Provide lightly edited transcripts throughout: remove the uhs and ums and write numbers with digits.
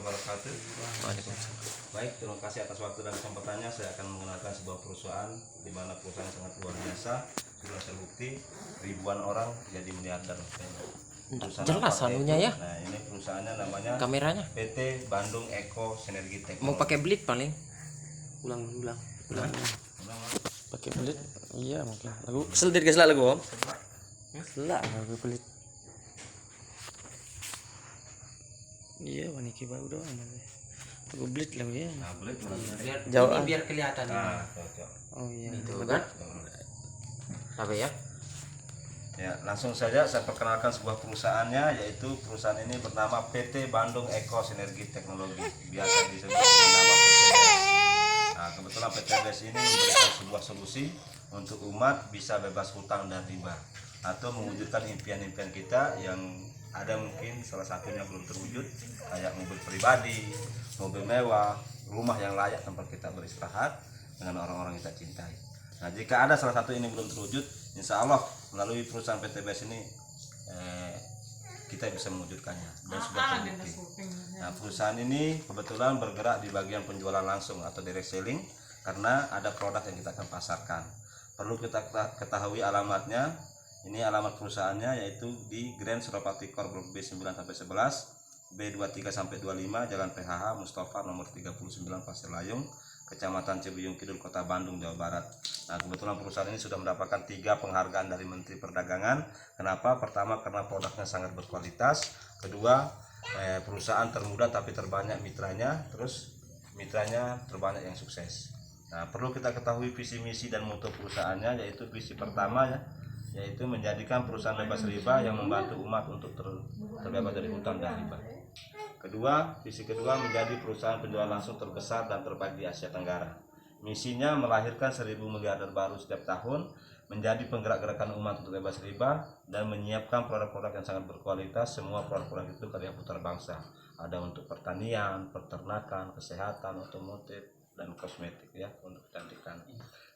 wabarakatuh. Waalaikumsalam. Baik, terima kasih atas waktu dan kesempatannya. Saya akan mengenalkan sebuah perusahaan di mana perusahaan sangat luar biasa, sudah terbukti ribuan orang jadi miliarder. Perusahaan Jelas apa anunya itu? ya. Nah, ini perusahaannya namanya Kameranya PT Bandung Eko Sinergi Teknologi. mau pakai belit paling. ulang Ulang. pakai belit iya mungkin lagu Selir guys lah lagu om. lah lagu belit iya waniki bau doang lagu belit lagu ya Nah, boleh tuh. Jauh, Ini biar kelihatan. Nah, cocok. oh iya Itu kan. Apa ya? Ya, langsung saja saya perkenalkan sebuah perusahaannya, yaitu perusahaan ini bernama PT Bandung Eko Sinergi Teknologi, biasa disebut dengan nama PTBS. Nah, kebetulan PTBS ini memberikan sebuah solusi untuk umat bisa bebas hutang dan riba, atau mewujudkan impian-impian kita yang ada mungkin salah satunya belum terwujud, kayak mobil pribadi, mobil mewah, rumah yang layak tempat kita beristirahat dengan orang-orang yang kita cintai. Nah, jika ada salah satu ini belum terwujud, insya Allah melalui perusahaan PTBS ini kita bisa mewujudkannya dan sudah terbukti. Nah, perusahaan ini kebetulan bergerak di bagian penjualan langsung atau direct selling karena ada produk yang kita akan pasarkan. Perlu kita ketahui alamatnya. Ini alamat perusahaannya yaitu di Grand Suropati Core Blok B 9-11, B23 sampai 25, Jalan PHH Mustafa nomor 39 Pasir Layung, Kecamatan Cibuyung Kidul, Kota Bandung, Jawa Barat. Nah, kebetulan perusahaan ini sudah mendapatkan 3 penghargaan dari Menteri Perdagangan. Kenapa? Pertama, karena produknya sangat berkualitas. Kedua, perusahaan termuda tapi terbanyak mitranya. Terus mitranya terbanyak yang sukses. Nah, perlu kita ketahui visi misi dan moto perusahaannya, yaitu visi pertama yaitu menjadikan perusahaan bebas riba yang membantu umat untuk terbebas dari hutang dan riba. Kedua, visi kedua menjadi perusahaan penjualan langsung terbesar dan terbaik di Asia Tenggara. Misinya melahirkan 1000 miliarder baru setiap tahun, menjadi penggerak gerakan umat untuk bebas riba, dan menyiapkan produk-produk yang sangat berkualitas. Semua produk-produk itu karya putra bangsa. Ada untuk pertanian, peternakan, kesehatan, otomotif, dan kosmetik ya, untuk kecantikan.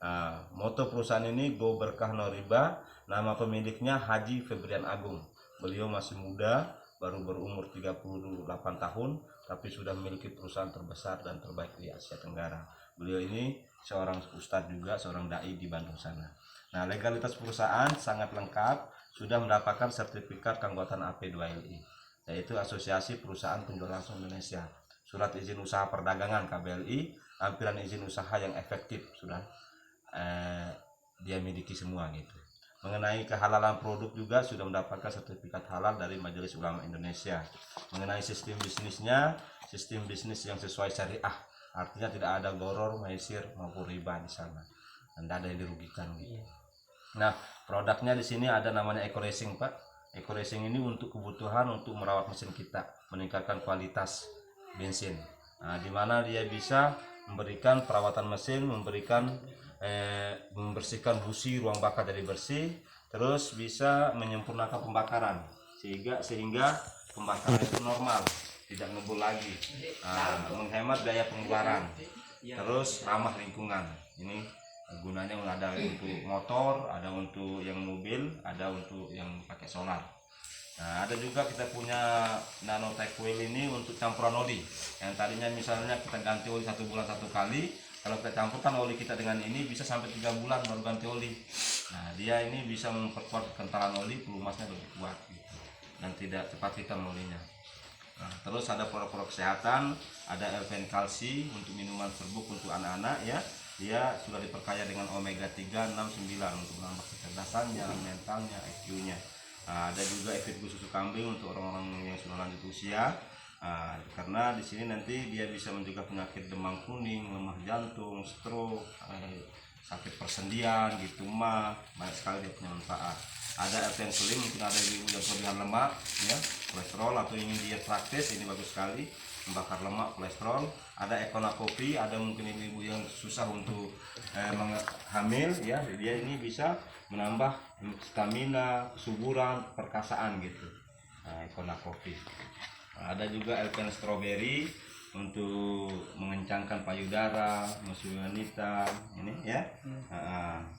Nah, moto perusahaan ini Go Berkah No Riba. Nama pemiliknya Haji Febrian Agung. Beliau masih muda, baru berumur 38 tahun, tapi sudah memiliki perusahaan terbesar dan terbaik di Asia Tenggara. Beliau ini seorang ustadz juga, seorang dai di Bandung sana. Nah, legalitas perusahaan sangat lengkap, sudah mendapatkan sertifikat keanggotaan AP2LI, yaitu Asosiasi Perusahaan Penjualan Langsung Indonesia. Surat izin usaha perdagangan KBLI, lampiran izin usaha yang efektif sudah dia miliki semua gitu. Mengenai kehalalan produk juga sudah mendapatkan sertifikat halal dari Majelis Ulama Indonesia. Mengenai sistem bisnisnya, sistem bisnis yang sesuai syariah, artinya tidak ada goror, maisir maupun riba di sana, dan tidak ada yang dirugikan gitu. Nah, produknya di sini ada namanya Eco Racing, Pak. Eco Racing ini untuk kebutuhan untuk merawat mesin kita, meningkatkan kualitas bensin. Nah, di mana dia bisa memberikan perawatan mesin, membersihkan busi ruang bakar jadi bersih, terus bisa menyempurnakan pembakaran sehingga pembakaran itu normal, tidak ngebul lagi. Nah, menghemat biaya pengeluaran, terus ramah lingkungan. Ini gunanya ada untuk motor, ada untuk yang mobil, ada untuk yang pakai solar. Nah, ada juga kita punya Nano Tech Oil ini untuk campuran oli. Yang tadinya misalnya kita ganti oli 1 bulan 1 kali, kalau kita campurkan oli kita dengan ini bisa sampai 3 bulan baru ganti oli. Nah, dia ini bisa memperkuat kekentalan oli, pelumasnya lebih kuat gitu, dan tidak cepat hitam olinya. Nah, terus ada produk-produk kesehatan, ada Elven Kalsi untuk minuman serbuk untuk anak-anak ya. Dia sudah diperkaya dengan omega 3, 6, 9 untuk menambah kecerdasannya, mentalnya, IQ-nya. Nah, ada juga efek susu kambing untuk orang-orang yang sudah lanjut usia. Nah, karena di sini nanti dia bisa mencegah penyakit demam kuning, lemah jantung, stroke, sakit persendian gitu mah, banyak sekali dia punya manfaat. Ada RTN Slim, mungkin ada ibu yang kelebihan lemak ya, kolesterol atau ingin diet praktis, ini bagus sekali membakar lemak, kolesterol. Ada Econa Coffee, ada mungkin ibu-ibu yang susah untuk hamil ya, dia ini bisa menambah stamina, kesuburan, perkasaan gitu. Nah, Econa Coffee. Nah, ada juga Elven Strawberry untuk mengencangkan payudara, menyusui wanita ini ya.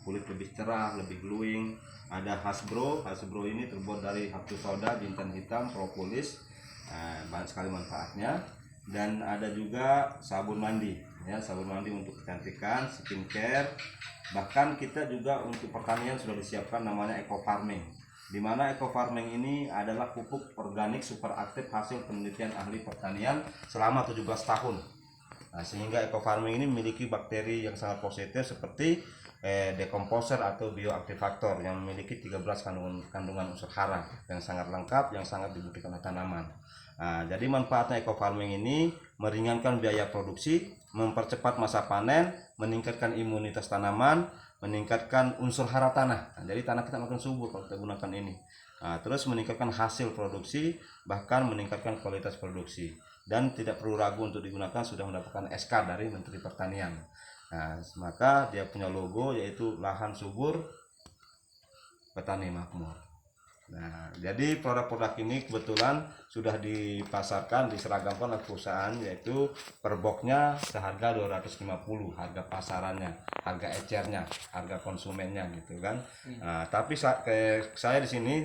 Kulit lebih cerah, lebih glowing. Ada Hasbro ini terbuat dari habtus soda, jintan hitam, propolis. Banyak sekali manfaatnya. dan ada juga sabun mandi ya, sabun mandi untuk kecantikan, skincare. Bahkan kita juga untuk pertanian sudah disiapkan namanya eco farming, di mana eco farming ini adalah pupuk organik super aktif hasil penelitian ahli pertanian selama 17 tahun. Nah, sehingga eco farming ini memiliki bakteri yang sangat positif seperti decomposer atau bioaktivator yang memiliki 13 kandungan unsur hara yang sangat lengkap, yang sangat dibutuhkan oleh tanaman. Nah, jadi manfaatnya eco farming ini meringankan biaya produksi, mempercepat masa panen, meningkatkan imunitas tanaman, meningkatkan unsur hara tanah. Nah, jadi tanah kita makin subur kalau kita gunakan ini. Nah, terus meningkatkan hasil produksi, bahkan meningkatkan kualitas produksi, dan tidak perlu ragu untuk digunakan, sudah mendapatkan SK dari Menteri Pertanian. Nah, maka dia punya logo yaitu lahan subur, petani makmur. Nah, jadi produk-produk ini kebetulan sudah dipasarkan, diseragamkan oleh perusahaan, yaitu per boxnya seharga 250, harga pasarannya, harga ecernya, harga konsumennya gitu kan. Nah, tapi saya di sini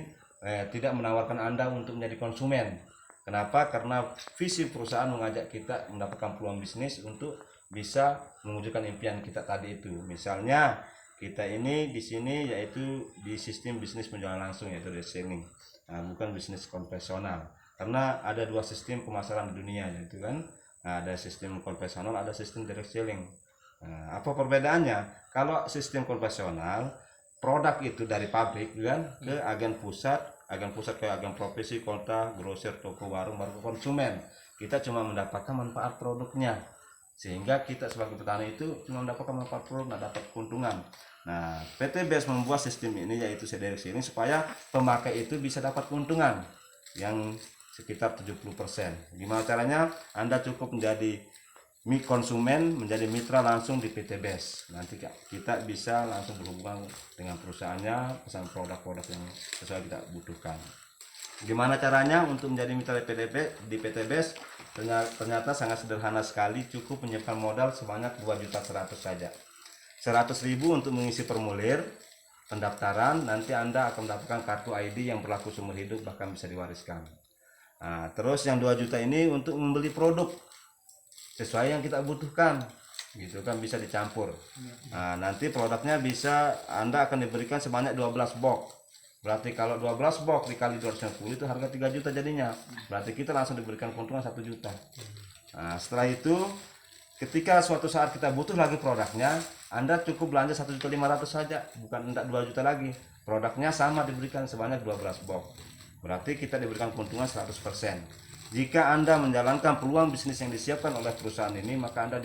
tidak menawarkan Anda untuk menjadi konsumen. Kenapa? Karena visi perusahaan mengajak kita mendapatkan peluang bisnis untuk bisa mewujudkan impian kita tadi itu. Misalnya kita ini di sini yaitu di sistem bisnis penjualan langsung, yaitu direct selling. Nah, bukan bisnis konvensional. Karena ada dua sistem pemasaran di dunia, yaitu kan ada sistem konvensional, ada sistem direct selling. Nah, apa perbedaannya? Kalau sistem konvensional, produk itu dari pabrik kan ke agen pusat ke agen profesi, kota, grosir, toko, warung, baru ke konsumen. Kita cuma mendapatkan manfaat produknya, sehingga kita sebagai petani itu cuma mendapatkan manfaat produk, nggak dapat keuntungan. Nah, PT BES membuat sistem ini yaitu direct selling supaya pemakai itu bisa dapat keuntungan yang sekitar 70%. Gimana caranya? Anda cukup menjadi konsumen, menjadi mitra langsung di PT BES. Nanti kita bisa langsung berhubungan dengan perusahaannya, pesan produk-produk yang sesuai kita butuhkan. Gimana caranya untuk menjadi mitra di PT BES? Ternyata sangat sederhana sekali, cukup menyiapkan modal sebanyak 2.100.000 saja. 100.000 untuk mengisi formulir pendaftaran, nanti Anda akan mendapatkan kartu ID yang berlaku seumur hidup, bahkan bisa diwariskan. Nah, terus yang 2 juta ini untuk membeli produk sesuai yang kita butuhkan, gitu kan, bisa dicampur. Nah, nanti produknya bisa Anda akan diberikan sebanyak 12 box. Berarti kalau 12 box dikali 250 itu harga 3 juta jadinya. Berarti kita langsung diberikan keuntungan 1 juta. Nah, setelah itu ketika suatu saat kita butuh lagi produknya, Anda cukup belanja 1.500.000 saja, bukan 2 juta lagi. Produknya sama diberikan sebanyak 12 box. Berarti kita diberikan keuntungan 100%. Jika Anda menjalankan peluang bisnis yang disiapkan oleh perusahaan ini, maka Anda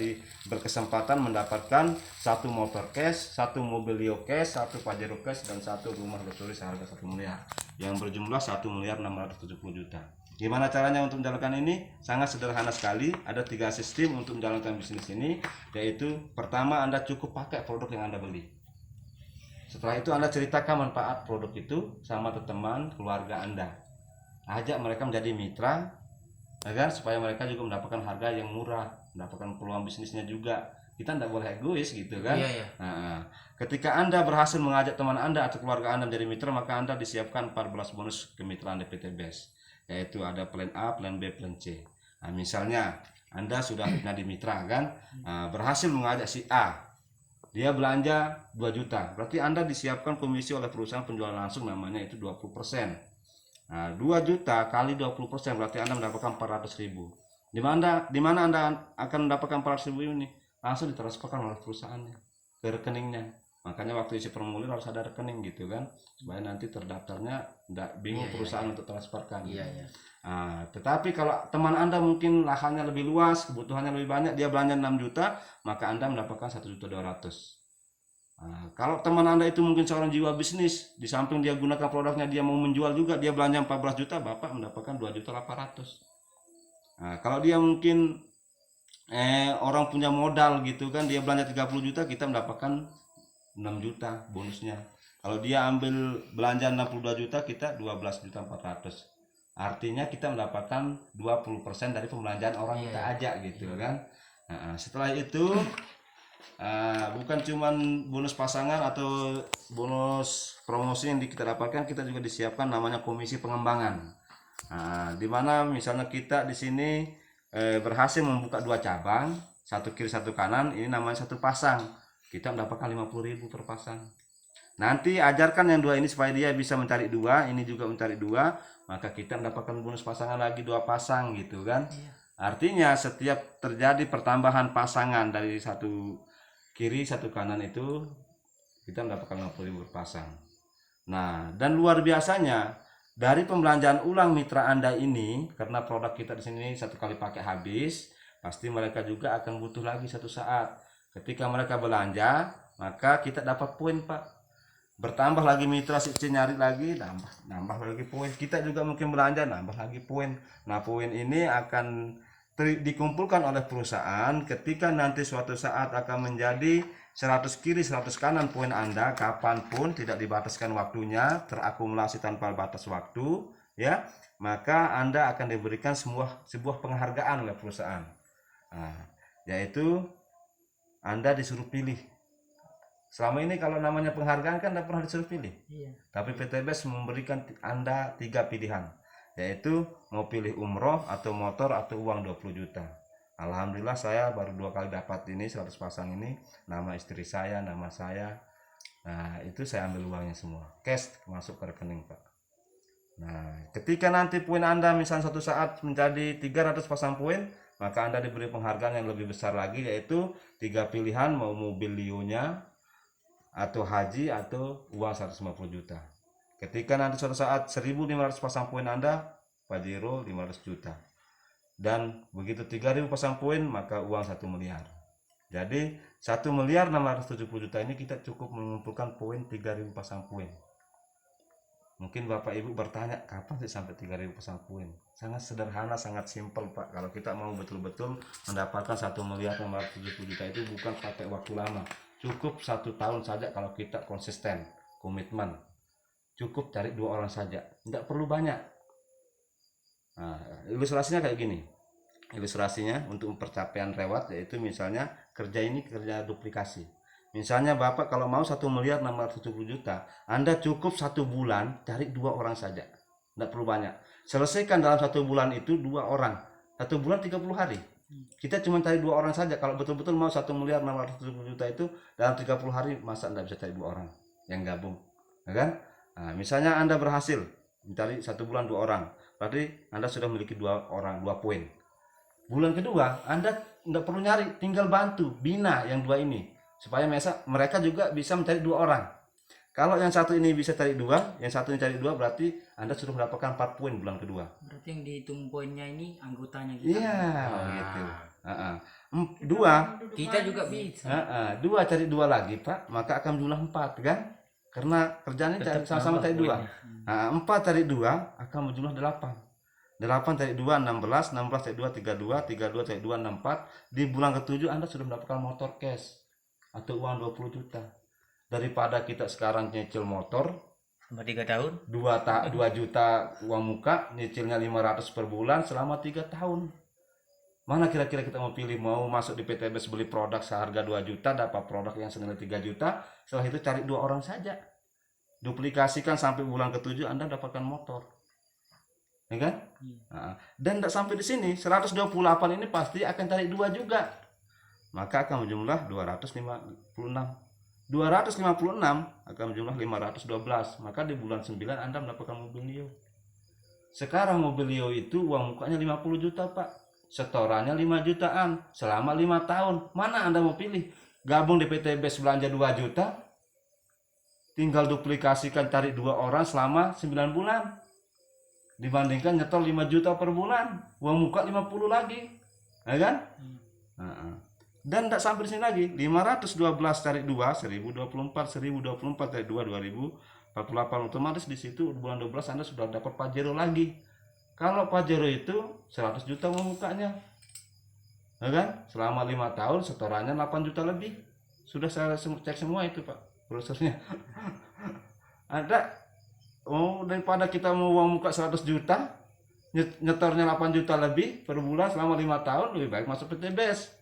berkesempatan mendapatkan 1 motor cash, 1 mobil Leo cash, 1 Pajero cash, dan 1 rumah luxury seharga 1 miliar yang berjumlah 1.670.000.000. Gimana caranya untuk menjalankan ini? Sangat sederhana sekali. Ada 3 sistem untuk menjalankan bisnis ini, yaitu pertama, Anda cukup pakai produk yang Anda beli. Setelah itu Anda ceritakan manfaat produk itu sama teman, keluarga Anda. Ajak mereka menjadi mitra, agar supaya mereka juga mendapatkan harga yang murah, mendapatkan peluang bisnisnya juga. Kita tidak boleh egois gitu kan. Iya. Nah, ketika Anda berhasil mengajak teman Anda atau keluarga Anda menjadi mitra, maka Anda disiapkan 14 bonus kemitraan di PT BES, yaitu ada plan A, plan B, plan C. Nah, misalnya Anda sudah menjadi mitra kan, berhasil mengajak si A, dia belanja 2 juta, berarti Anda disiapkan komisi oleh perusahaan penjualan langsung, namanya itu 20%. Nah, 2 juta kali 20% berarti Anda mendapatkan 400.000. Di mana Anda akan mendapatkan 400.000 ini? Langsung ditransferkan oleh perusahaannya ke rekeningnya. Makanya waktu isi formulir harus ada rekening gitu kan, supaya nanti terdaftarnya tidak bingung perusahaan untuk transferkan. Iya. Nah, tetapi kalau teman Anda mungkin lahannya lebih luas, kebutuhannya lebih banyak, dia belanja 6 juta, maka Anda mendapatkan 1.200.000. Nah, kalau teman Anda itu mungkin seorang jiwa bisnis, di samping dia gunakan produknya, dia mau menjual juga, dia belanja 14 juta, Bapak mendapatkan 2.800.000. Nah, kalau dia mungkin orang punya modal gitu kan, dia belanja 30 juta, kita mendapatkan 6 juta bonusnya. Kalau dia ambil belanja 62 juta, kita 12.400.000. Artinya kita mendapatkan 20% dari pembelanjaan orang kita ajak gitu kan. Nah, setelah itu bukan cuman bonus pasangan atau bonus promosi yang kita dapatkan, kita juga disiapkan namanya komisi pengembangan. Nah, di mana misalnya kita di sini berhasil membuka 2 cabang, satu kiri satu kanan, ini namanya satu pasang. Kita mendapatkan 50.000 per pasang. Nanti ajarkan yang 2 ini supaya dia bisa mencari 2, ini juga mencari 2, maka kita mendapatkan bonus pasangan lagi 2 pasang gitu kan. Artinya setiap terjadi pertambahan pasangan dari satu kiri satu kanan itu kita mendapatkan 50.000 per pasang. Nah, dan luar biasanya dari pembelanjaan ulang mitra Anda ini, karena produk kita di sini satu kali pakai habis, pasti mereka juga akan butuh lagi satu saat. Ketika mereka belanja, maka kita dapat poin, Pak. Bertambah lagi mitra si C nyari lagi, nambah lagi poin. Kita juga mungkin belanja, nambah lagi poin. Nah, poin ini akan dikumpulkan oleh perusahaan ketika nanti suatu saat akan menjadi 100 kiri 100 kanan poin Anda, kapanpun, tidak dibataskan waktunya, terakumulasi tanpa batas waktu, ya, maka Anda akan diberikan sebuah penghargaan oleh perusahaan. Nah, yaitu Anda disuruh pilih. Selama ini kalau namanya penghargaan kan tidak pernah disuruh pilih. Tapi PTBS memberikan Anda 3 pilihan, yaitu mau pilih umroh atau motor atau uang 20 juta. Alhamdulillah saya baru 2 kali dapat ini 100 pasang ini, nama istri saya, nama saya. Nah, itu saya ambil uangnya semua, cash masuk ke rekening, Pak. Nah, ketika nanti poin Anda misalnya suatu saat menjadi 300 pasang poin, maka Anda diberi penghargaan yang lebih besar lagi, yaitu 3 pilihan, mau mobil Lio-nya atau haji atau uang 150 juta. Ketika nanti suatu saat 1.500 pasang poin Anda, Pajero 500 juta. Dan begitu 3.000 pasang poin, maka uang 1 miliar. Jadi 1.670.000.000 ini kita cukup mengumpulkan poin 3.000 pasang poin. Mungkin Bapak Ibu bertanya, kapan sih sampai 3.000 pasang poin? Sangat sederhana, sangat simpel, Pak. Kalau kita mau betul-betul mendapatkan 1.670.000.000 itu bukan pakai waktu lama. Cukup 1 tahun saja kalau kita konsisten, komitmen. Cukup cari 2 orang saja, tidak perlu banyak. Nah, ilustrasinya kayak gini. Ilustrasinya untuk pencapaian reward, yaitu misalnya kerja duplikasi. Misalnya Bapak kalau mau 1.670.000.000, Anda cukup 1 bulan cari 2 orang saja, tidak perlu banyak. Selesaikan dalam 1 bulan itu 2 orang. 1 bulan 30 hari. Kita cuma cari 2 orang saja. Kalau betul-betul mau 1.670.000.000 itu dalam 30 hari, masa Anda bisa cari 2 orang yang gabung, ya kan? Nah, misalnya Anda berhasil mencari 1 bulan 2 orang, berarti Anda sudah memiliki 2 orang, 2 poin. Bulan kedua Anda tidak perlu nyari, tinggal bantu bina yang 2 ini supaya mereka juga bisa mencari 2 orang. Kalau yang satu ini bisa cari 2, yang satunya cari 2, berarti Anda sudah mendapatkan 4 poin bulan kedua. Berarti yang dihitung poinnya ini anggotanya kita. Iya, gitu. 2 Kita juga bisa. 2 cari 2 lagi, Pak, maka akan jumlah 4 kan? Karena kerjanya sama-sama cari 2. 4 cari 2 akan berjumlah 8. 8 cari 2 16, 16 cari 2 32, 32 cari 2 64. Di bulan ke-7 Anda sudah mendapatkan motor cash atau uang 20 juta. Daripada kita sekarang nyicil motor Selama 3 tahun. 2 juta uang muka, nyicilnya 500 per bulan selama 3 tahun. Mana kira-kira kita mau pilih? Mau masuk di PTBS beli produk seharga 2 juta, dapat produk yang senilai 3 juta, setelah itu cari 2 orang saja. Duplikasikan sampai bulan ke-7 Anda dapatkan motor. Ya kan? Nah, dan tidak sampai di sini, 128 ini pasti akan cari 2 juga. Maka akan berjumlah 256. 256 akan berjumlah 512. Maka di bulan 9 Anda mendapatkan mobil Lio. Sekarang mobil Lio itu uang mukanya 50 juta, Pak. Setorannya 5 jutaan selama 5 tahun. Mana Anda mau pilih? Gabung di PTBS belanja 2 juta, tinggal duplikasikan cari 2 orang selama 9 bulan, dibandingkan nyetor 5 juta per bulan, uang muka 50 lagi, ya kan? Dan tidak sampai di sini lagi, 512 cari 2, 1024 cari 2, 2048, otomatis di situ bulan 12 Anda sudah dapat Pajero lagi. Kalau Pajero itu 100 juta uang mukanya, ya kan? Selama 5 tahun setorannya 8 juta lebih. Sudah saya cek semua itu, Pak, brosurnya. Ada daripada kita mau uang muka 100 juta, nyetornya 8 juta lebih per bulan selama 5 tahun, lebih baik masuk PTBS,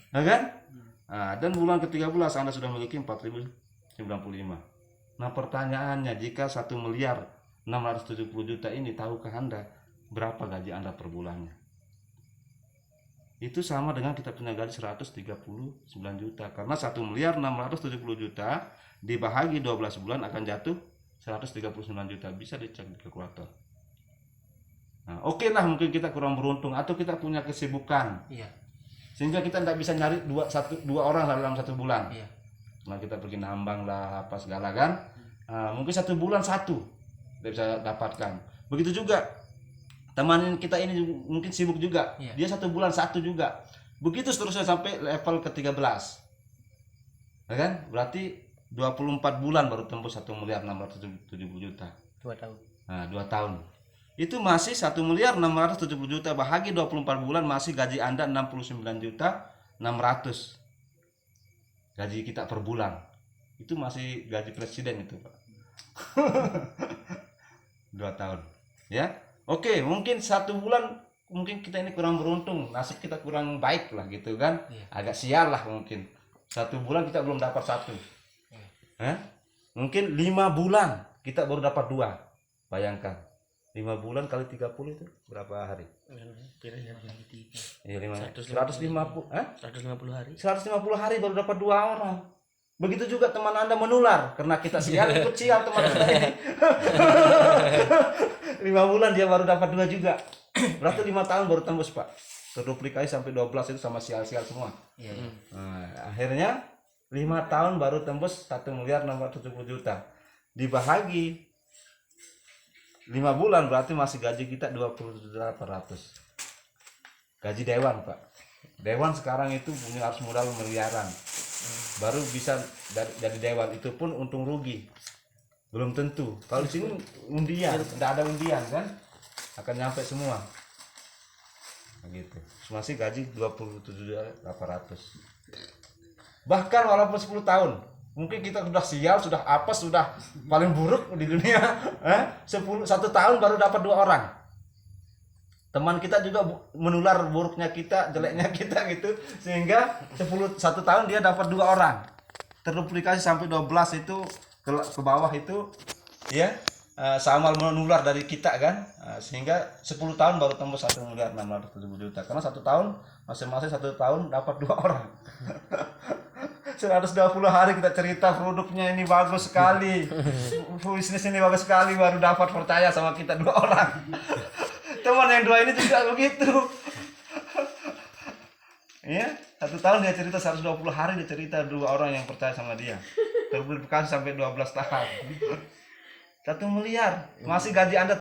ya kan? Nah, dan bulan ke-13 Anda sudah memiliki 4.095. Nah, pertanyaannya, jika 1.670.000.000 ini, tahukah Anda berapa gaji Anda per bulannya? itu sama dengan kita punya gaji 139 juta, karena 1.670 juta dibahagi 12 bulan akan jatuh 139 juta. Bisa dicek di kalkulator. Nah, oke lah, mungkin kita kurang beruntung atau kita punya kesibukan Iya. sehingga kita tidak bisa nyari dua orang dalam 1 bulan. Iya. Nah, kita pergi nambang lah apa segala kan. Nah, mungkin 1 bulan 1 tidak bisa dapatkan. Begitu juga teman kita ini mungkin sibuk juga. Iya. Dia 1 bulan 1 juga. Begitu seterusnya sampai level ke-13. Ya kan? Berarti 24 bulan baru tembus 1.670 juta. 2 tahun. Nah, 2 tahun. Itu masih 1.670 juta bahagi 24 bulan masih gaji Anda 69.600.000. Gaji kita per bulan. Itu masih gaji presiden itu, Pak. 2 tahun. Ya. Oke, mungkin 1 bulan mungkin kita ini kurang beruntung, nasib kita kurang baik lah gitu kan. Iya. Agak sial lah mungkin. 1 bulan kita belum dapat 1. Mungkin 5 bulan kita baru dapat 2. Bayangkan. 5 bulan kali 30 itu berapa hari? Kira-kira Iya, 150. 150 hari. 150 hari baru dapat 2 orang. Begitu juga teman Anda menular karena kita sial ikut sial teman kita ini. 5 bulan dia baru dapat 2 juga. Berarti 5 tahun baru tembus, Pak. Terduplikasi sampai 12 itu sama sial-sial semua. Iya. Nah, akhirnya 5 tahun baru tembus 1.670 juta. Dibahagi 5 bulan berarti masih gaji kita 27.800. Gaji dewan, Pak. Dewan sekarang itu punya harus modal miliaran. Baru bisa jadi dewan, itu pun untung rugi. Belum tentu. Kalau di sini undian, tidak ada undian kan? Akan nyampe semua. Begitu. Masih gaji 27.800. Bahkan walaupun 10 tahun, mungkin kita sudah sial, sudah apes, sudah paling buruk di dunia. 1 tahun baru dapat 2 orang. Teman kita juga menular buruknya kita, jeleknya kita gitu, sehingga 1 tahun dia dapat 2 orang. Terduplikasi sampai 12 itu ke bawah itu ya, sama menular dari kita kan. Sehingga 10 tahun baru tembus 1.670 juta. Karena 1 tahun masing-masing 1 tahun dapat 2 orang. 120 hari kita cerita produknya ini bagus sekali, bisnis ini bagus sekali, baru dapat percaya sama kita 2 orang. Teman yang 2 ini juga begitu. Ya, 1 tahun dia cerita, 120 hari dia cerita 2 orang yang percaya sama dia. Terpublikasi sampai 12 tahun. 1 miliar masih gaji Anda